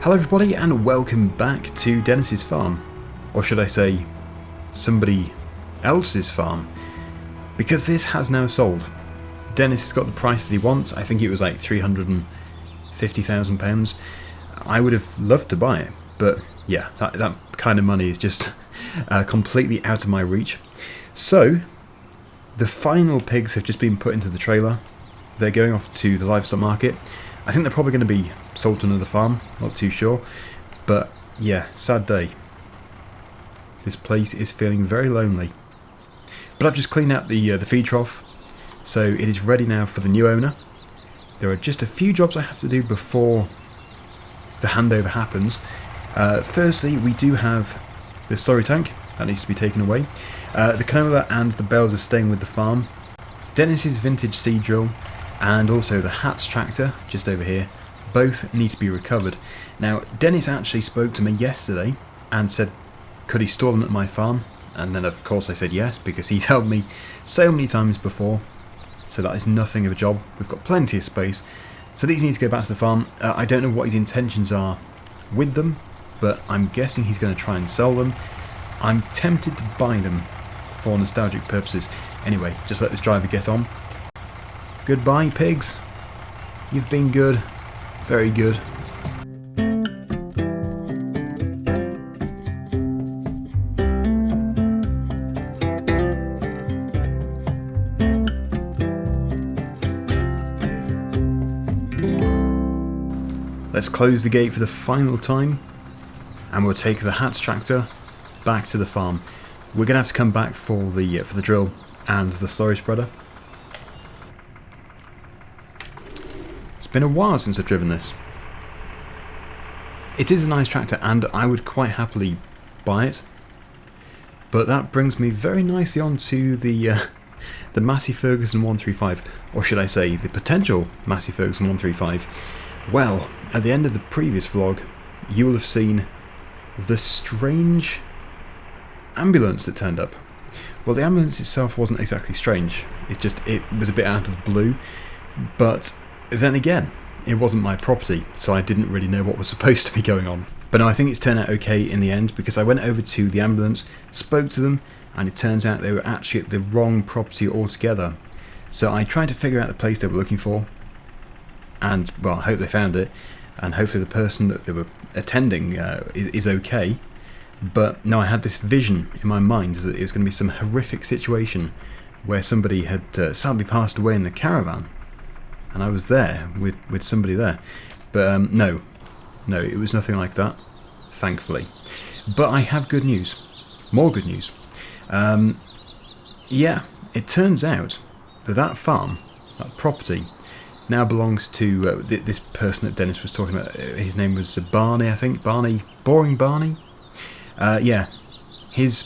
Hello everybody and welcome back to Dennis's farm, or should I say somebody else's farm, because this has now sold. Dennis has got the price that he wants. I think it was like £350,000. I would have loved to buy it, but yeah, that kind of money is just completely out of my reach. So the final pigs have just been put into the trailer. They're going off to the livestock market. I think they're probably going to be sold to another farm, not too sure. But yeah, sad day. This place is feeling very lonely. But I've just cleaned out the feed trough, so it is ready now for the new owner. There are just a few jobs I have to do before the handover happens. Firstly, we do have the storage tank that needs to be taken away. The canola and the bales are staying with the farm. Dennis's vintage seed drill and also the Hats tractor, just over here, both need to be recovered. Now, Dennis actually spoke to me yesterday and said, could he store them at my farm? And then of course I said yes, because he told me so many times before. So that is nothing of a job. We've got plenty of space. So these need to go back to the farm. I don't know what his intentions are with them, but I'm guessing he's going to try and sell them. I'm tempted to buy them for nostalgic purposes. Anyway, just let this driver get on. Goodbye, pigs. You've been good. Very good. Let's close the gate for the final time, and we'll take the Hats tractor back to the farm. We're going to have to come back for the drill and the storage spreader. It's been a while since I've driven this. It is a nice tractor and I would quite happily buy it. But that brings me very nicely on to the Massey Ferguson 135, or should I say the potential Massey Ferguson 135. Well, at the end of the previous vlog, you will have seen the strange ambulance that turned up. Well, the ambulance itself wasn't exactly strange. It was a bit out of the blue, but then again, it wasn't my property, so I didn't really know what was supposed to be going on. But no, I think it's turned out okay in the end, because I went over to the ambulance, spoke to them, and it turns out they were actually at the wrong property altogether. So I tried to figure out the place they were looking for, and, well, I hope they found it, and hopefully the person that they were attending is okay. But no, I had this vision in my mind that it was going to be some horrific situation where somebody had sadly passed away in the caravan, and I was there with somebody there. But no, it was nothing like that, thankfully. But I have good news, more good news. Yeah, it turns out that farm, that property, now belongs to this person that Dennis was talking about. His name was Barney, I think. Boring Barney? Yeah, his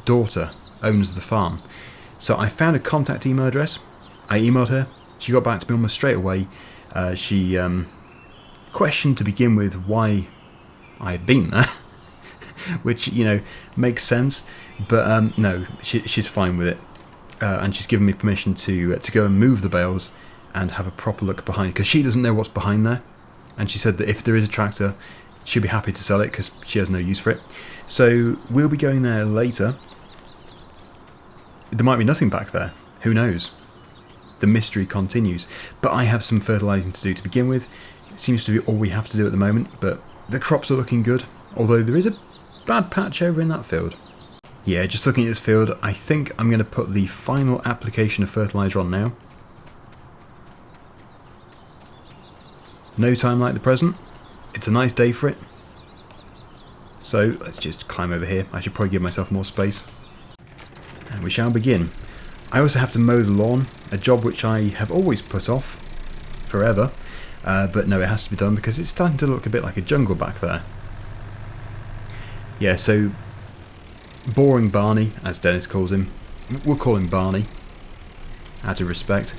daughter owns the farm. So I found a contact email address. I emailed her. She got back to me almost straight away. She questioned to begin with why I had been there, which, you know, makes sense. But no, she's fine with it, and she's given me permission to go and move the bales and have a proper look behind, because she doesn't know what's behind there. And she said that if there is a tractor, she'll be happy to sell it because she has no use for it. So we'll be going there later. There might be nothing back there. Who knows? The mystery continues. But I have some fertilizing to do to begin with. It seems to be all we have to do at the moment, but the crops are looking good, although there is a bad patch over in that field. Yeah, just looking at this field, I think I'm going to put the final application of fertilizer on now. No time like the present. It's a nice day for it. So let's just climb over here. I should probably give myself more space. And we shall begin. I also have to mow the lawn, a job which I have always put off forever. But no, it has to be done because it's starting to look a bit like a jungle back there. Yeah, so Boring Barney, as Dennis calls him, we'll call him Barney, out of respect,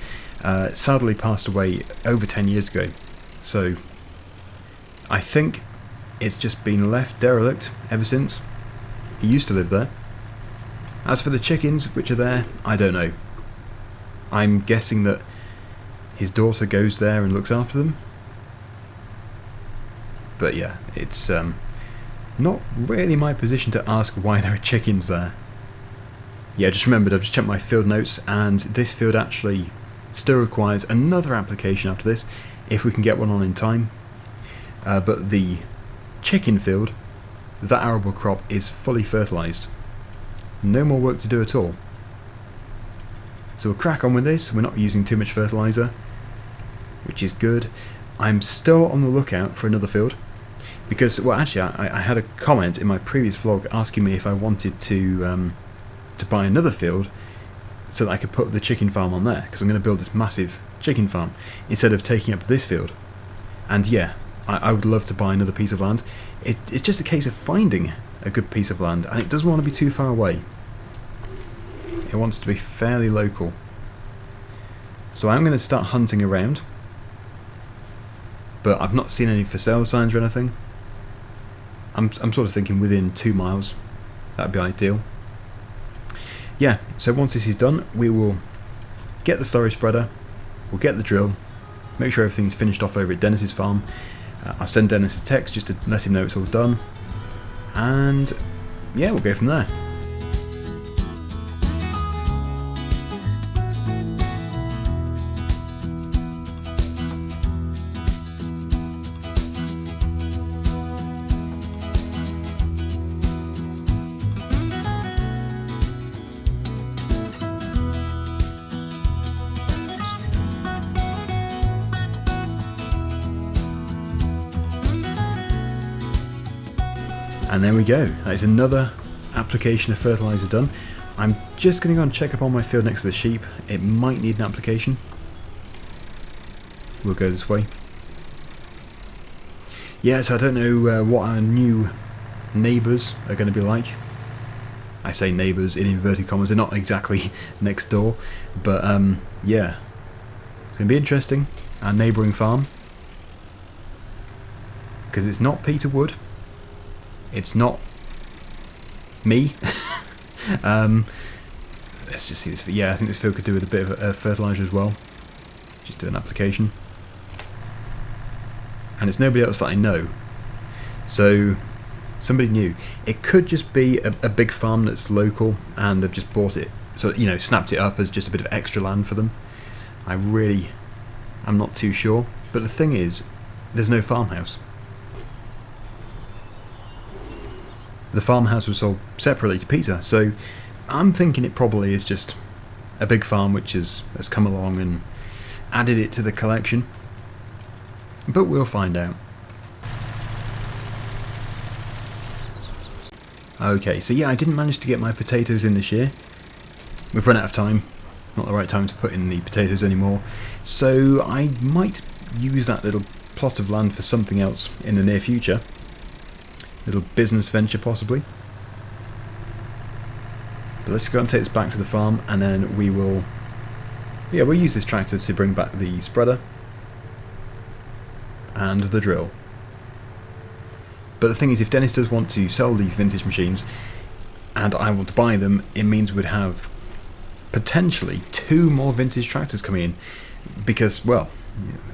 sadly passed away over 10 years ago. So I think it's just been left derelict ever since. He used to live there. As for the chickens which are there, I don't know. I'm guessing that his daughter goes there and looks after them. But yeah, it's not really my position to ask why there are chickens there. Yeah, just remembered, I've just checked my field notes, and this field actually still requires another application after this, if we can get one on in time. But the chicken field, that arable crop, is fully fertilised. No more work to do at all. So we'll crack on with this. We're not using too much fertiliser, which is good. I'm still on the lookout for another field, because, well, actually I had a comment in my previous vlog asking me if I wanted to buy another field so that I could put the chicken farm on there, because I'm going to build this massive chicken farm instead of taking up this field. And yeah, I would love to buy another piece of land. It's just a case of finding a good piece of land, and it doesn't want to be too far away. It wants to be fairly local. So I'm going to start hunting around, but I've not seen any for sale signs or anything. I'm sort of thinking within 2 miles. That'd be ideal. Yeah, so once this is done, we will get the slurry spreader, we'll get the drill, make sure everything's finished off over at Dennis's farm. I'll send Dennis a text just to let him know it's all done, and yeah, we'll go from there. And there we go, that is another application of fertiliser done. I'm just going to go and check up on my field next to the sheep. It might need an application. We'll go this way. Yes, I don't know what our new neighbours are going to be like. I say neighbours in inverted commas, they're not exactly next door, but yeah, it's going to be interesting. Our neighbouring farm, because it's not Peter Wood. It's not me. Let's just see this. Yeah, I think this field could do with a bit of fertiliser as well. Just do an application. And it's nobody else that I know. So, somebody new. It could just be a big farm that's local and they've just bought it. So, you know, snapped it up as just a bit of extra land for them. I'm not too sure. But the thing is, there's no farmhouse. The farmhouse was sold separately to Peter, so I'm thinking it probably is just a big farm which has come along and added it to the collection. But we'll find out. Okay, so yeah, I didn't manage to get my potatoes in this year. We've run out of time. Not the right time to put in the potatoes anymore. So I might use that little plot of land for something else in the near future. Little business venture possibly. But let's go and take this back to the farm, and then we'll use this tractor to bring back the spreader and the drill. But the thing is, if Dennis does want to sell these vintage machines and I want to buy them, it means we'd have potentially 2 more vintage tractors coming in, because, well,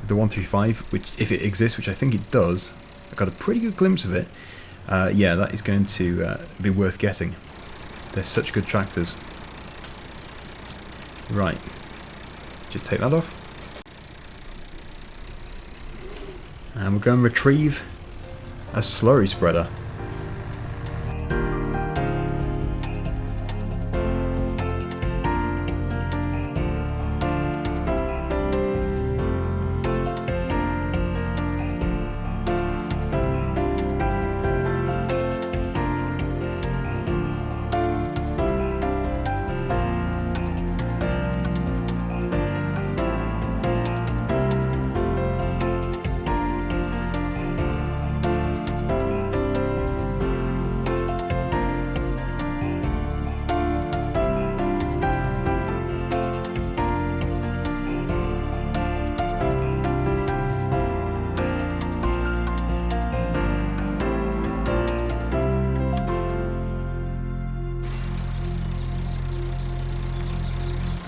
the 135, which, if it exists, which I think it does, I got a pretty good glimpse of it. Yeah, that is going to be worth getting. They're such good tractors. Right, just take that off. And we'll go and retrieve a slurry spreader.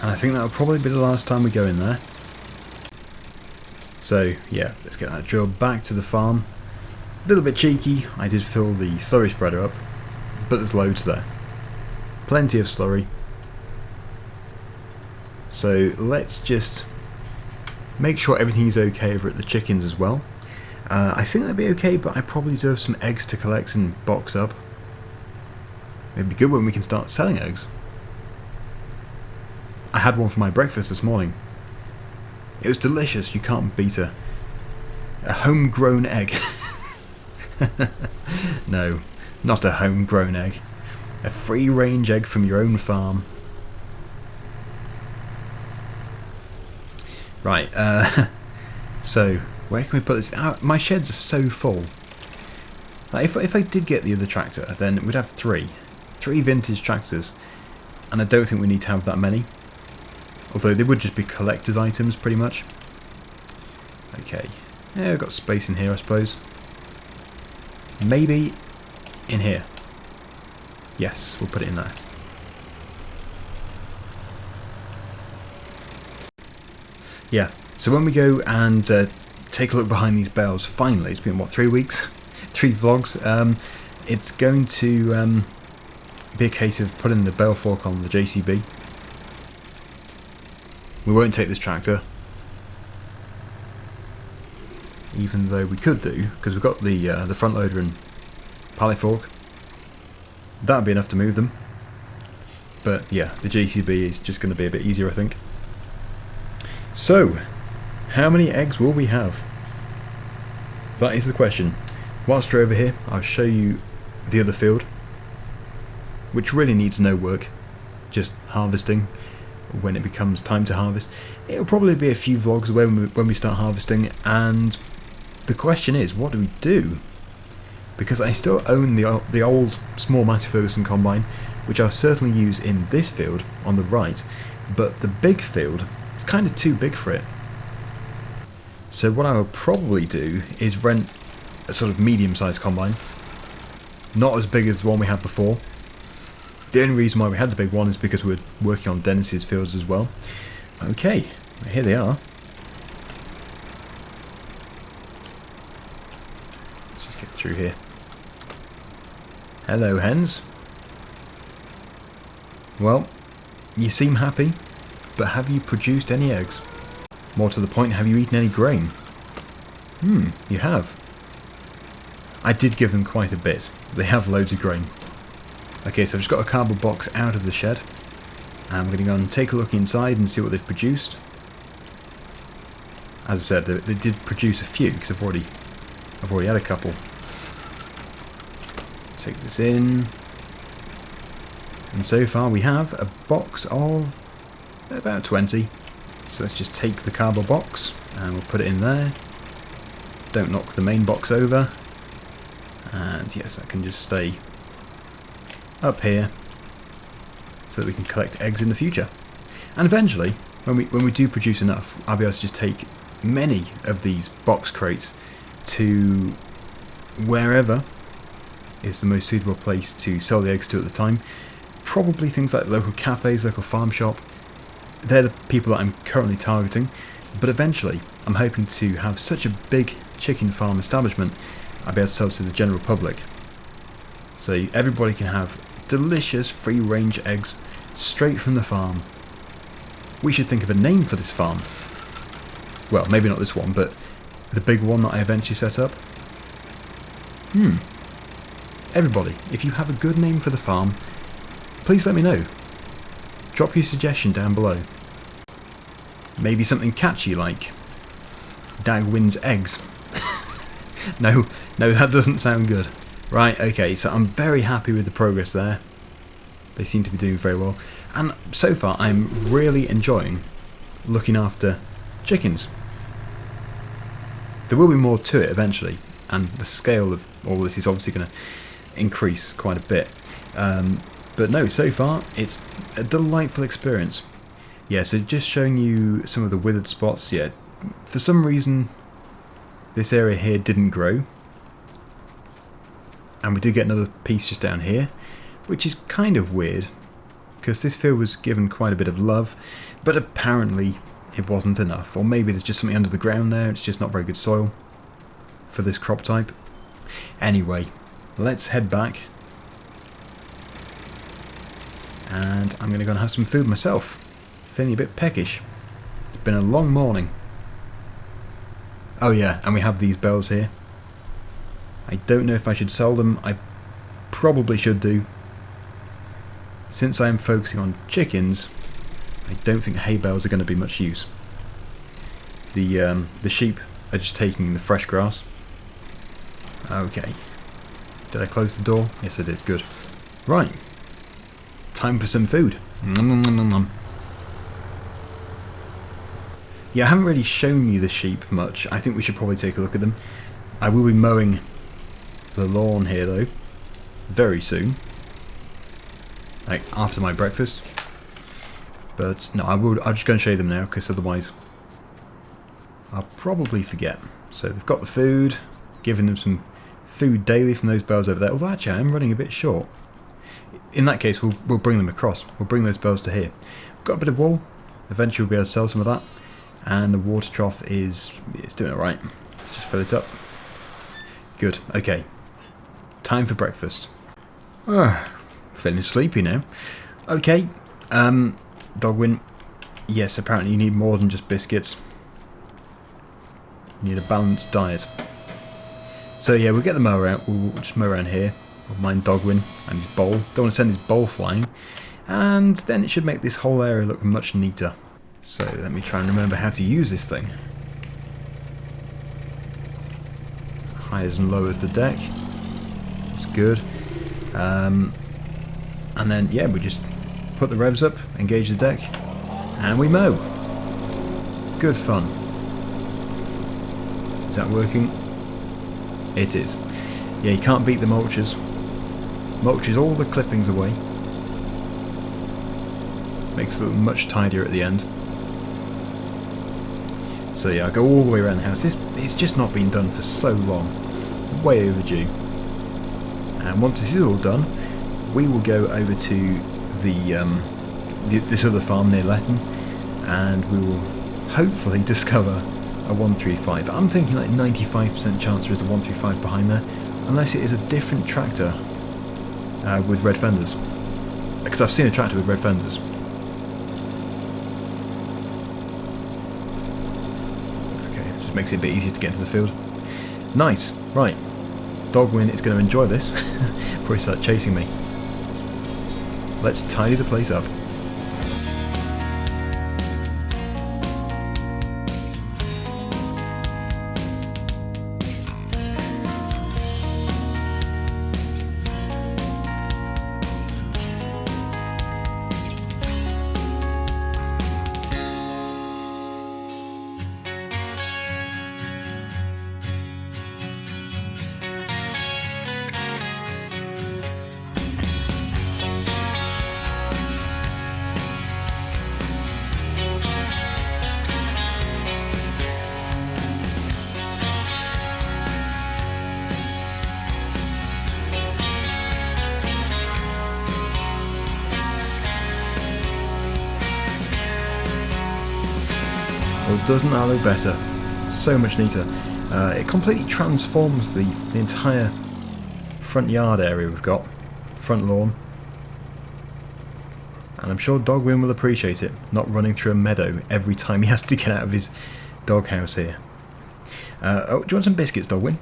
And I think that'll probably be the last time we go in there. So yeah, let's get that drill back to the farm. A little bit cheeky, I did fill the slurry spreader up, but there's loads there. Plenty of slurry. So let's just make sure everything's okay over at the chickens as well. I think that'd be okay, but I probably do have some eggs to collect and box up. It'd be good when we can start selling eggs. I had one for my breakfast this morning. It was delicious. You can't beat a homegrown egg. No, not a homegrown egg. A free-range egg from your own farm. Right, so where can we put this? My sheds are so full. Like if I did get the other tractor, then we'd have three vintage tractors, and I don't think we need to have that many. Although they would just be collector's items, pretty much. Okay, yeah, we've got space in here, I suppose. Maybe in here. Yes, we'll put it in there. Yeah, so when we go and take a look behind these bales, finally, it's been, what, 3 weeks? 3 vlogs. It's going to be a case of putting the bale fork on the JCB. We won't take this tractor, even though we could do, because we've got the front loader and pallet fork. That would be enough to move them. But yeah, the JCB is just going to be a bit easier, I think. So, how many eggs will we have? That is the question. Whilst we're over here, I'll show you the other field, which really needs no work, just harvesting when it becomes time to harvest. It'll probably be a few vlogs away when we start harvesting, and the question is, what do we do? Because I still own the old small Massey Ferguson combine, which I'll certainly use in this field on the right, but the big field, it's kind of too big for it. So what I will probably do is rent a sort of medium-sized combine, not as big as the one we had before. The only reason why we had the big one is because we were working on Dennis's fields as well. Okay, here they are. Let's just get through here. Hello, hens. Well, you seem happy, but have you produced any eggs? More to the point, have you eaten any grain? You have. I did give them quite a bit. They have loads of grain. Okay, so I've just got a cardboard box out of the shed. I'm going to go and take a look inside and see what they've produced. As I said, they did produce a few, because I've already had a couple. Take this in. And so far we have a box of about 20. So let's just take the cardboard box and we'll put it in there. Don't knock the main box over. And yes, that can just stay up here so that we can collect eggs in the future. And eventually, when we do produce enough, I'll be able to just take many of these box crates to wherever is the most suitable place to sell the eggs to at the time. Probably things like local cafes, local farm shop. They're the people that I'm currently targeting, but eventually I'm hoping to have such a big chicken farm establishment I'll be able to sell to the general public. So everybody can have delicious free-range eggs straight from the farm. We should think of a name for this farm. Well, maybe not this one, but the big one that I eventually set up. Everybody, if you have a good name for the farm, please let me know. Drop your suggestion down below. Maybe something catchy like Daggerwin's Eggs. No, that doesn't sound good. Right, okay, so I'm very happy with the progress there. They seem to be doing very well. And so far, I'm really enjoying looking after chickens. There will be more to it eventually, and the scale of all this is obviously going to increase quite a bit. But no, so far, it's a delightful experience. Yeah, so just showing you some of the withered spots. Yeah, for some reason, this area here didn't grow. And we did get another piece just down here, which is kind of weird, because this field was given quite a bit of love, but apparently it wasn't enough. Or maybe there's just something under the ground there, it's just not very good soil for this crop type. Anyway, let's head back. And I'm going to go and have some food myself. Feeling a bit peckish. It's been a long morning. Oh yeah, and we have these bales here. I don't know if I should sell them. I probably should do. Since I am focusing on chickens, I don't think hay bales are going to be much use. The sheep are just taking the fresh grass. Okay. Did I close the door? Yes, I did. Good. Right. Time for some food. Nom, nom, nom, nom. Yeah, I haven't really shown you the sheep much. I think we should probably take a look at them. I will be mowing the lawn here though, very soon. Like after my breakfast. But no, I'm just going to show you them now, because otherwise I'll probably forget. So they've got the food, giving them some food daily from those bales over there. Although actually I'm running a bit short. In that case, we'll bring them across. We'll bring those bales to here. We've got a bit of wool. Eventually we'll be able to sell some of that. And the water trough is doing alright. Let's just fill it up. Good. Okay. Time for breakfast. Feeling sleepy now. Okay. Daggerwin. Yes, apparently you need more than just biscuits. You need a balanced diet. So yeah, we'll get the mower out. We'll just mow around here. We'll mind Daggerwin and his bowl. Don't want to send his bowl flying. And then it should make this whole area look much neater. So let me try and remember how to use this thing. Highs and lowers the deck. That's good. And then yeah, we just put the revs up, engage the deck, and we mow. Good fun. Is that working? It is. Yeah, you can't beat the mulches. Mulches all the clippings away. Makes it look much tidier at the end. So yeah, I go all the way around the house. It's just not been done for so long. Way overdue. And once this is all done, we will go over to this other farm near Letton, and we will hopefully discover a 135. I'm thinking like 95% chance there is a 135 behind there, unless it is a different tractor with red fenders. Because I've seen a tractor with red fenders. Makes it a bit easier to get into the field. Nice. Right. Daggerwin is going to enjoy this before he starts chasing me. Let's tidy the place up. Well, doesn't that look better? So much neater. It completely transforms the entire front yard area we've got. Front lawn. And I'm sure Daggerwin will appreciate it, not running through a meadow every time he has to get out of his doghouse here. Oh, do you want some biscuits, Daggerwin?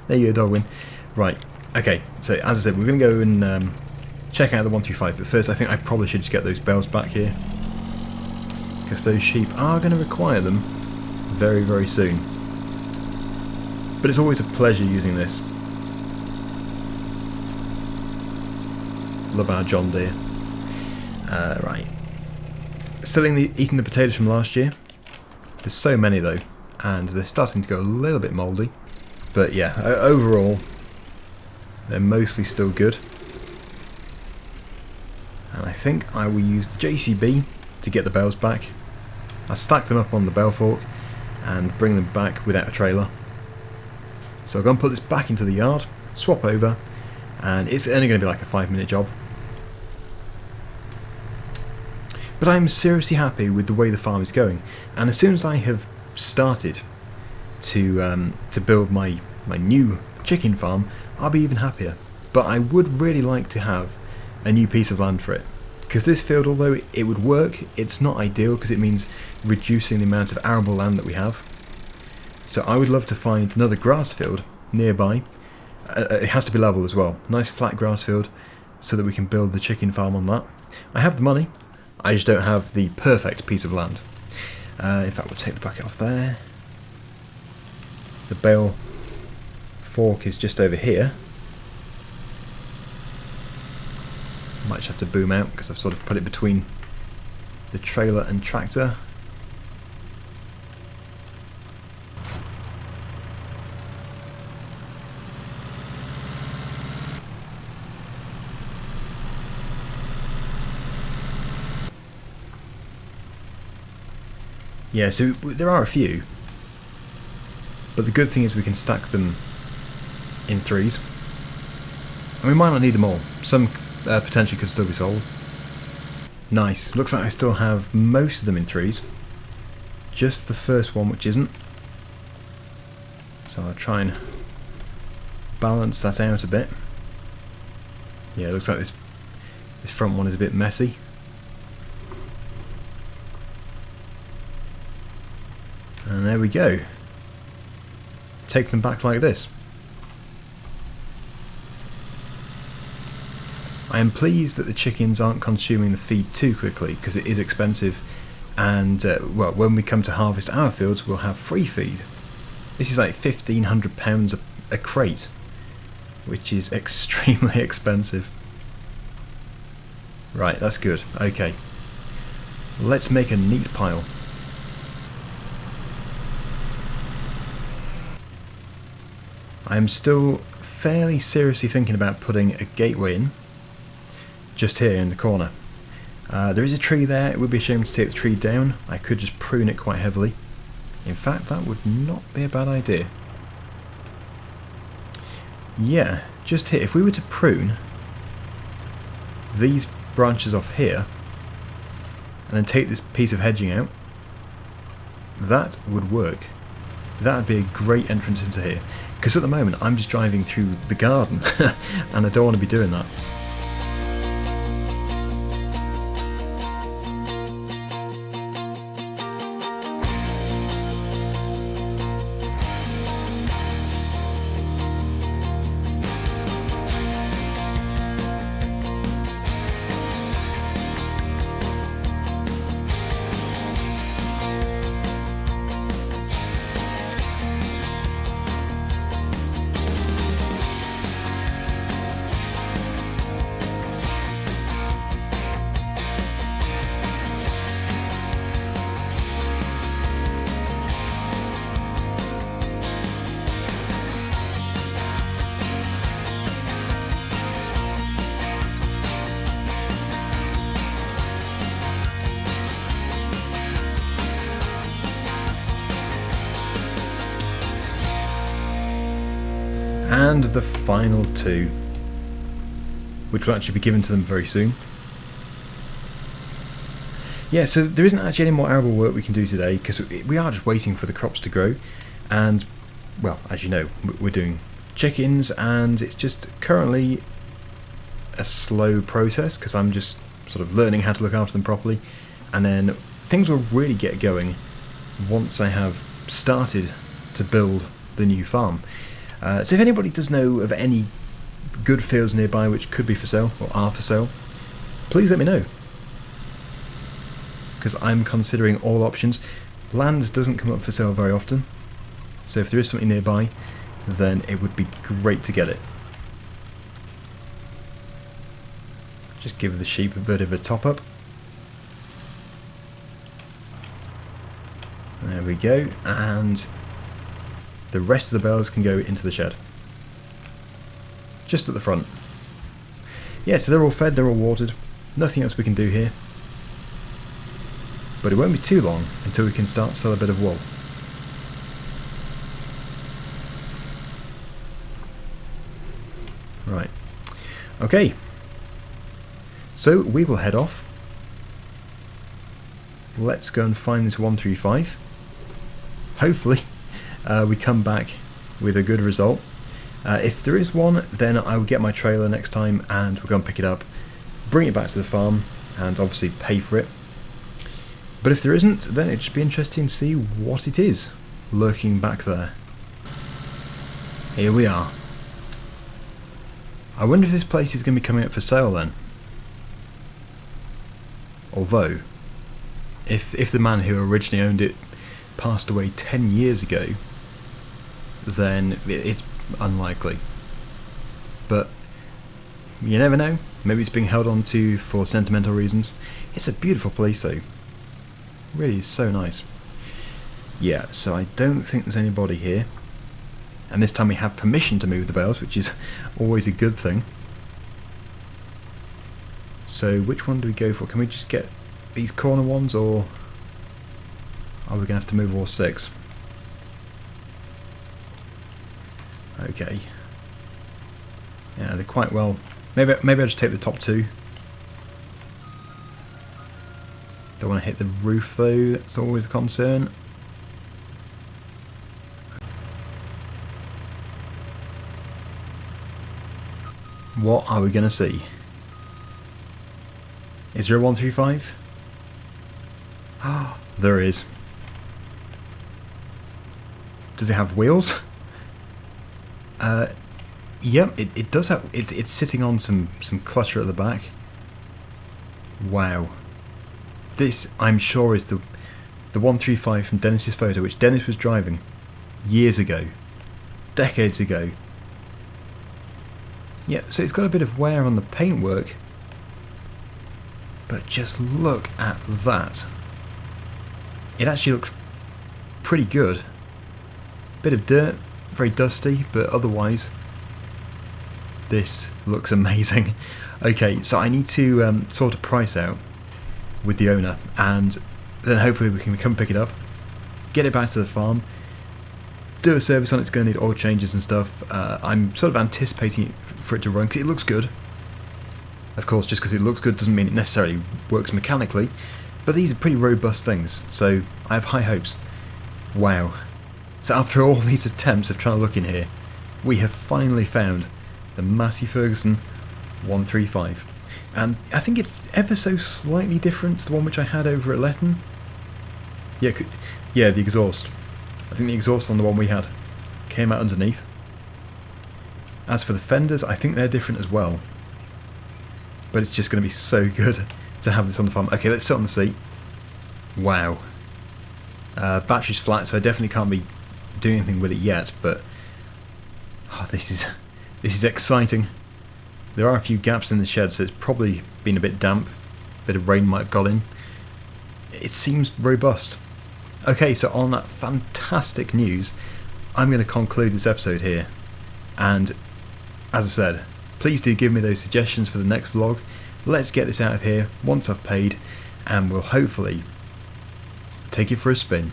There you go, Daggerwin. Right, okay, so as I said, we're going to go and check out the 135, but first I think I probably should just get those bales back here, because those sheep are going to require them very, very soon. But it's always a pleasure using this. Love our John Deere. Right. Still eating the potatoes from last year. There's so many though, and they're starting to go a little bit mouldy. But yeah, overall, they're mostly still good. And I think I will use the JCB to get the bales back. I'll stack them up on the bale fork and bring them back without a trailer. So I'm going to put this back into the yard, swap over, and it's only going to be like a 5-minute job. But I'm seriously happy with the way the farm is going, and as soon as I have started to build my new chicken farm, I'll be even happier. But I would really like to have a new piece of land for it. Because this field, although it would work, it's not ideal because it means reducing the amount of arable land that we have. So I would love to find another grass field nearby. It has to be level as well. Nice flat grass field so that we can build the chicken farm on that. I have the money, I just don't have the perfect piece of land. In fact, we'll take the bucket off there. The bale fork is just over here. Might just have to boom out because I've sort of put it between the trailer and tractor. Yeah, so there are a few, but the good thing is we can stack them in threes, and we might not need them all. Some potentially could still be sold. Nice. Looks like I still have most of them in threes. Just the first one which isn't. So I'll try and balance that out a bit. Yeah, it looks like this front one is a bit messy. And there we go. Take them back like this. I am pleased that the chickens aren't consuming the feed too quickly because it is expensive, and well, when we come to harvest our fields we'll have free feed. This is like £1,500 a crate, which is extremely expensive. Right, that's good. Okay, let's make a neat pile. I'm still fairly seriously thinking about putting a gateway in, just here in the corner. There is a tree there. It would be a shame to take the tree down. I could just prune it quite heavily. In fact, that would not be a bad idea. Yeah, just here. If we were to prune these branches off here, and then take this piece of hedging out, that would work. That would be a great entrance into here. Because at the moment I'm just driving through the garden and I don't want to be doing that. And the final two, which will actually be given to them very soon. Yeah, so there isn't actually any more arable work we can do today because we are just waiting for the crops to grow. And, well, as you know, we're doing chickens, and it's just currently a slow process because I'm just sort of learning how to look after them properly. And then things will really get going once I have started to build the new farm. So if anybody does know of any good fields nearby which could be for sale or are for sale, please let me know, because I'm considering all options. Land doesn't come up for sale very often, so if there is something nearby then it would be great to get it. Just give the sheep a bit of a top up. There we go, and the rest of the bales can go into the shed. Just at the front. Yeah, so they're all fed, they're all watered. Nothing else we can do here. But it won't be too long until we can start to sell a bit of wool. Right. Okay. So we will head off. Let's go and find this 135. Hopefully we come back with a good result. If there is one, then I will get my trailer next time and we'll go and pick it up, bring it back to the farm, and obviously pay for it. But if there isn't, then it'd just be interesting to see what it is lurking back there. Here we are. I wonder if this place is going to be coming up for sale then. Although, if the man who originally owned it passed away 10 years ago, then it's unlikely. But you never know. Maybe it's being held on to for sentimental reasons. It's a beautiful place though. Really is so nice. Yeah, so I don't think there's anybody here. And this time we have permission to move the bales, which is always a good thing. So which one do we go for? Can we just get these corner ones, or are we going to have to move all 6? Okay. Yeah, they're quite well. Maybe I'll just take the top 2. Don't want to hit the roof though, that's always a concern. What are we going to see? Is there a 135? Ah, there is. Does it have wheels? Yep, it does have. It's sitting on some clutter at the back. Wow. This, I'm sure, is the 135 from Dennis's photo, which Dennis was driving years ago, decades ago. Yeah, so it's got a bit of wear on the paintwork, but just look at that. It actually looks pretty good. Bit of dirt, very dusty, but otherwise this looks amazing. Okay, so I need to sort a price out with the owner, and then hopefully we can come pick it up, get it back to the farm, do a service on it. It's going to need oil changes and stuff. I'm sort of anticipating for it to run because it looks good. Of course, just because it looks good doesn't mean it necessarily works mechanically, but these are pretty robust things, so I have high hopes. Wow. So after all these attempts of trying to look in here, we have finally found the Massey Ferguson 135. And I think it's ever so slightly different to the one which I had over at Letton. Yeah, the exhaust. I think the exhaust on the one we had came out underneath. As for the fenders, I think they're different as well. But it's just going to be so good to have this on the farm. Okay, let's sit on the seat. Wow. Battery's flat, so I definitely can't be doing anything with it yet, but oh, this is exciting. There are a few gaps in the shed, so it's probably been a bit damp. A bit of rain might have got in. It seems robust. Okay, so on that fantastic news, I'm going to conclude this episode here. And as I said, please do give me those suggestions for the next vlog. Let's get this out of here once I've paid, and we'll hopefully take it for a spin.